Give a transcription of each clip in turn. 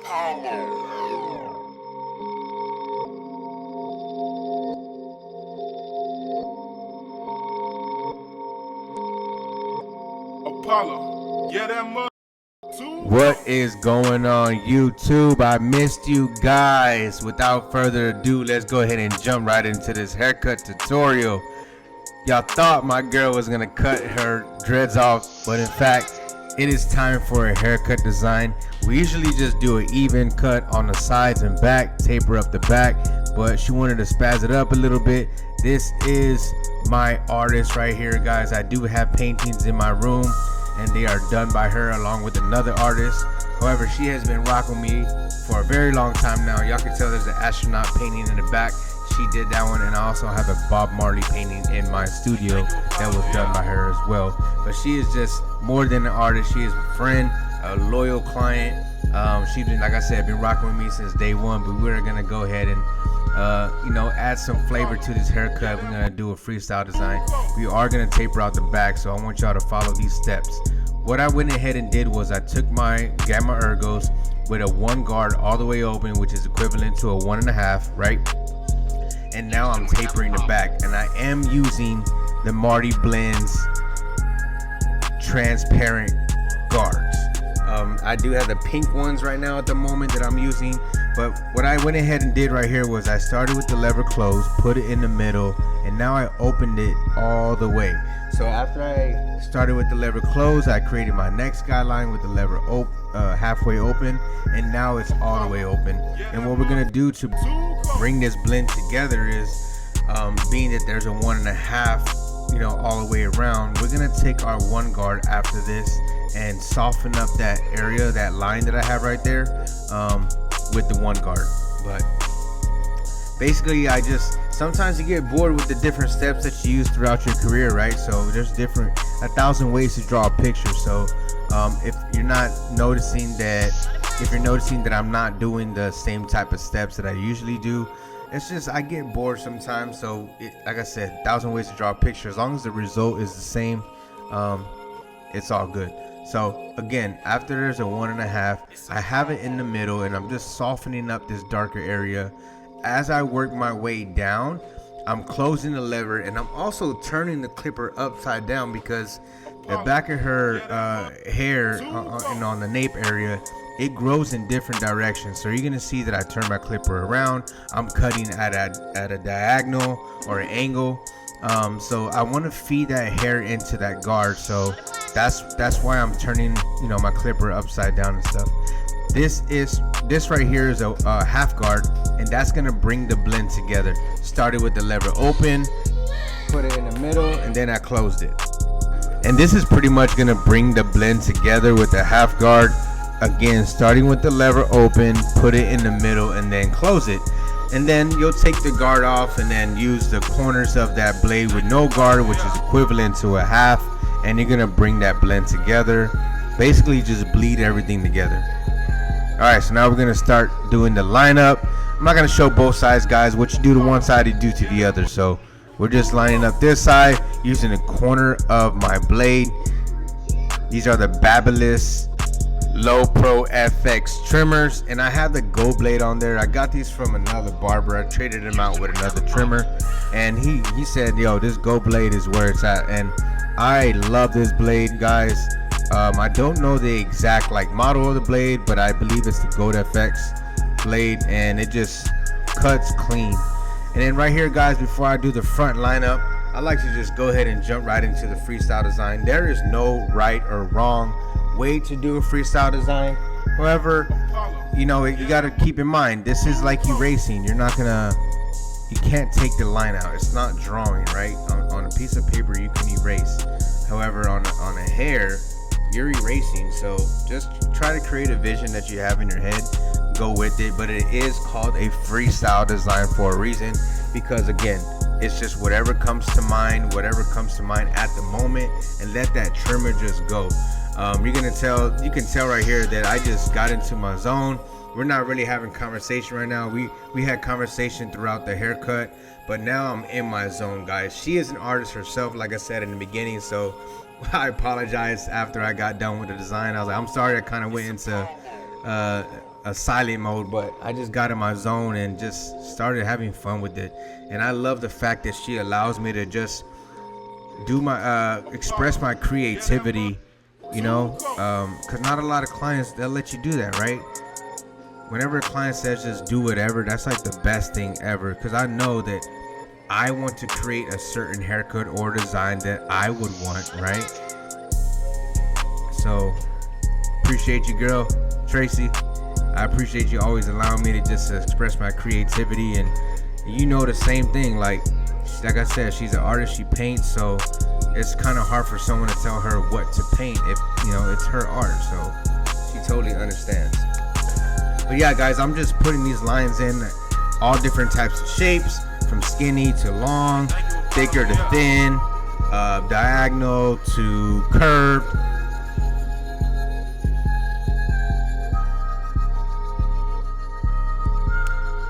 Apollo, yeah, that mother. What is going on, YouTube? I missed you guys. Without further ado, let's go ahead and jump right into this haircut tutorial. Y'all thought my girl was gonna cut her dreads off, but in fact, it is time for a haircut design. We usually just do an even cut on the sides and back, taper up the back, but she wanted to spaz it up a little bit. This is my artist right here, guys. I do have paintings in my room, and they are done by her along with another artist. However, she has been rocking me for a very long time now. Y'all can tell there's an astronaut painting in the back. She did that one, and I also have a Bob Marley painting in my studio that was done by her as well. But she is just more than an artist. She is a friend, a loyal client. She's been, like I said, been rocking with me since day one. But we're gonna go ahead and add some flavor to this haircut. We're gonna do a freestyle design. We are gonna taper out the back, so I want y'all to follow these steps. What I went ahead and did was I took my Gamma Ergos with a 1 guard all the way open, which is equivalent to a 1.5, right? And now I'm tapering the back, and I am using the Marty Blends transparent guards. I do have the pink ones right now at the moment that I'm using, but what I went ahead and did right here was I started with the lever closed, put it in the middle, and now I opened it all the way. So after I started with the lever closed, I created my next guideline with the lever halfway open, and now it's all the way open. And what we're gonna do to bring this blend together is, being that there's a 1.5, all the way around, we're gonna take our 1 guard after this and soften up that area, that line that I have right there, with the 1 guard. But basically, sometimes you get bored with the different steps that you use throughout your career, right? So there's 1,000 ways to draw a picture. So if you're noticing that I'm not doing the same type of steps that I usually do, it's just I get bored sometimes. So like I said, 1,000 ways to draw a picture. As long as the result is the same, it's all good. So again, after there's a 1.5, I have it in the middle, and I'm just softening up this darker area. As I work my way down, I'm closing the lever, and I'm also turning the clipper upside down because the back of her hair on the nape area, it grows in different directions. So you're gonna see that I turn my clipper around. I'm cutting at a diagonal or an angle. So I want to feed that hair into that guard. So that's why I'm turning my clipper upside down and stuff. This right here is a half guard, and that's gonna bring the blend together. Started with the lever open, put it in the middle, and then I closed it. And this is pretty much gonna bring the blend together with the half guard. Again, starting with the lever open, put it in the middle, and then close it. And then you'll take the guard off and then use the corners of that blade with no guard, which is equivalent to a half, and you're gonna bring that blend together. Basically just bleed everything together. Alright, so now we're gonna start doing the lineup. I'm not gonna show both sides, guys. What you do to one side, you do to the other. So we're just lining up this side using the corner of my blade. These are the Babyliss Low Pro FX Trimmers, and I have the gold blade on there. I got these from another barber. I traded them out with another trimmer, and he said, yo, this gold blade is where it's at, and I love this blade, guys. I don't know the exact model of the blade, but I believe it's the Gold FX blade, and it just cuts clean. And then right here, guys, before I do the front lineup, I like to just go ahead and jump right into the freestyle design. There is no right or wrong way to do a freestyle design. However, you gotta keep in mind, this is like erasing. You can't take the line out. It's not drawing, right? On a piece of paper you can erase. However, on a hair, you're erasing. So just try to create a vision that you have in your head, go with it. But it is called a freestyle design for a reason, because again, it's just whatever comes to mind at the moment, and let that trimmer just go. You can tell right here that I just got into my zone. We're not really having conversation right now. We had conversation throughout the haircut, but now I'm in my zone, guys. She is an artist herself, like I said in the beginning, so I apologize after I got done with the design. I was like, I'm sorry I kind of went into a silent mode, but I just got in my zone and just started having fun with it. And I love the fact that she allows me to just do my express my creativity, you know, because not a lot of clients, they'll let you do that, right? Whenever a client says just do whatever, that's like the best thing ever, because I know that I want to create a certain haircut or design that I would want, right? So appreciate you, girl, Tracy. I appreciate you always allowing me to just express my creativity, and you know the same thing. Like I said, she's an artist, she paints, so it's kind of hard for someone to tell her what to paint if, you know, it's her art, so she totally understands. But yeah, guys, I'm just putting these lines in all different types of shapes, from skinny to long, thicker to thin, diagonal to curved.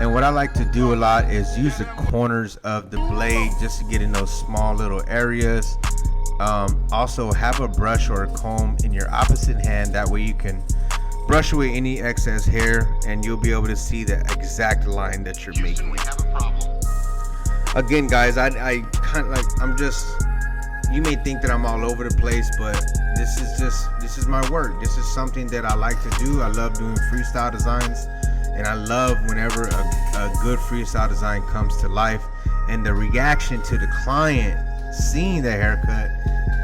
And what I like to do a lot is use the corners of the blade just to get in those small little areas. Also have a brush or a comb in your opposite hand, that way you can brush away any excess hair and you'll be able to see the exact line that you're making. Again, guys, I kind of like, you may think that I'm all over the place, but this is my work. This is something that I like to do. I love doing freestyle designs, and I love whenever a good freestyle design comes to life, and the reaction to the client seeing the haircut,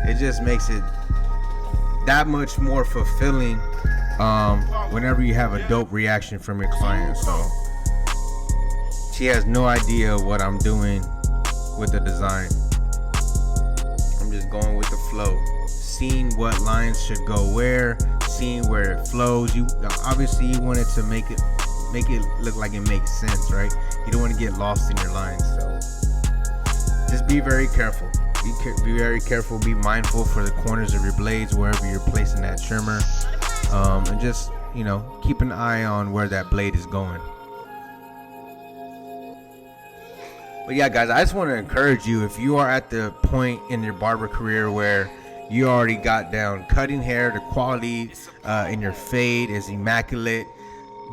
it just makes it that much more fulfilling whenever you have a dope reaction from your client. So she has no idea what I'm doing with the design. I'm just going with the flow, seeing what lines should go where, seeing where it flows. You obviously you want it to make it look like it makes sense, right? You don't want to get lost in your lines, so just be very careful. Be very careful. Be mindful for the corners of your blades wherever you're placing that trimmer, and just, you know, keep an eye on where that blade is going. But yeah, guys, I just want to encourage you, if you are at the point in your barber career where you already got down cutting hair, the quality in your fade is immaculate,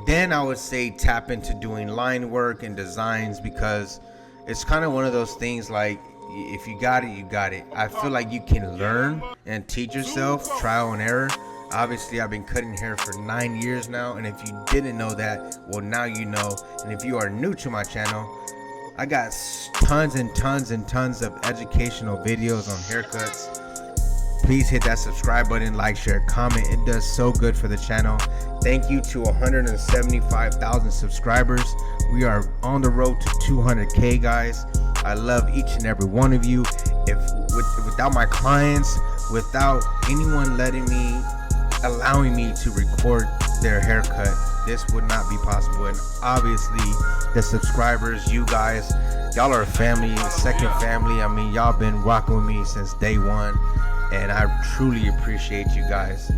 then I would say tap into doing line work and designs, because it's kind of one of those things, like, if you got it, you got it. I feel like you can learn and teach yourself, trial and error. Obviously, I've been cutting hair for 9 years now, and if you didn't know that, well, now you know. And if you are new to my channel, I got tons and tons and tons of educational videos on haircuts. Please hit that subscribe button, like, share, comment. It does so good for the channel. Thank you to 175,000 subscribers. We are on the road to 200K, guys. I love each and every one of you. Without my clients, without anyone allowing me to record their haircut, this would not be possible. And obviously the subscribers, you guys, y'all are a family, a second family. I mean, y'all been rocking with me since day one, and I truly appreciate you guys.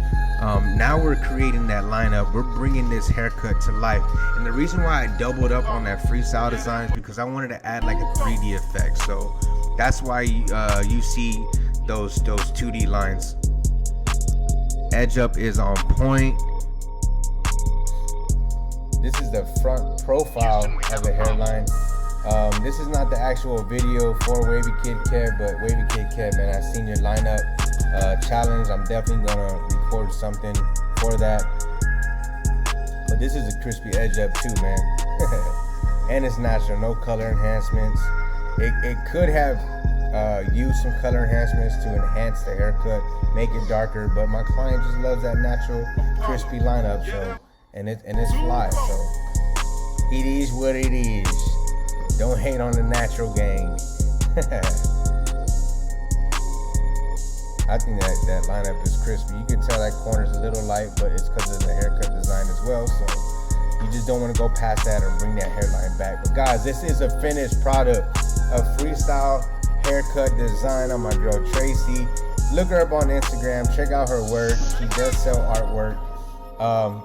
Now we're creating that lineup. We're bringing this haircut to life. And the reason why I doubled up on that freestyle design is because I wanted to add like a 3D effect. So that's why you see those 2D lines. Edge up is on point. This is the front profile of the hairline. This is not the actual video for Wavy Kid Kev, but Wavy Kid Kev, man, I've seen your lineup challenge. I'm definitely gonna record something for that. But this is a crispy edge up too, man. And it's natural, no color enhancements. It could have used some color enhancements to enhance the haircut, make it darker, but my client just loves that natural crispy lineup. So and it's fly. So it is what it is. Don't hate on the natural gang. I think that lineup is crispy. You can tell that corner's a little light, but it's because of the haircut design as well. So you just don't want to go past that or bring that hairline back. But guys, this is a finished product of freestyle haircut design on my girl Tracy. Look her up on Instagram. Check out her work. She does sell artwork.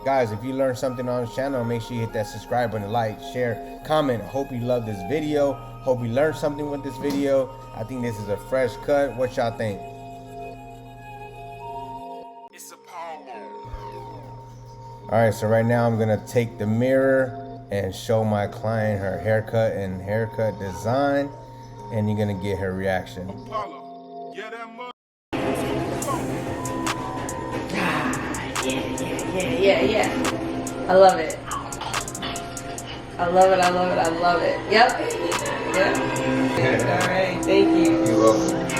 Guys, if you learned something on this channel, make sure you hit that subscribe button, like, share, comment. Hope you love this video. Hope you learned something with this video. I think this is a fresh cut. What y'all think? All right, so right now I'm gonna take the mirror and show my client her haircut and haircut design, and you're gonna get her reaction. Yeah. I love it. I love it. Yep. All right, thank you. You're welcome.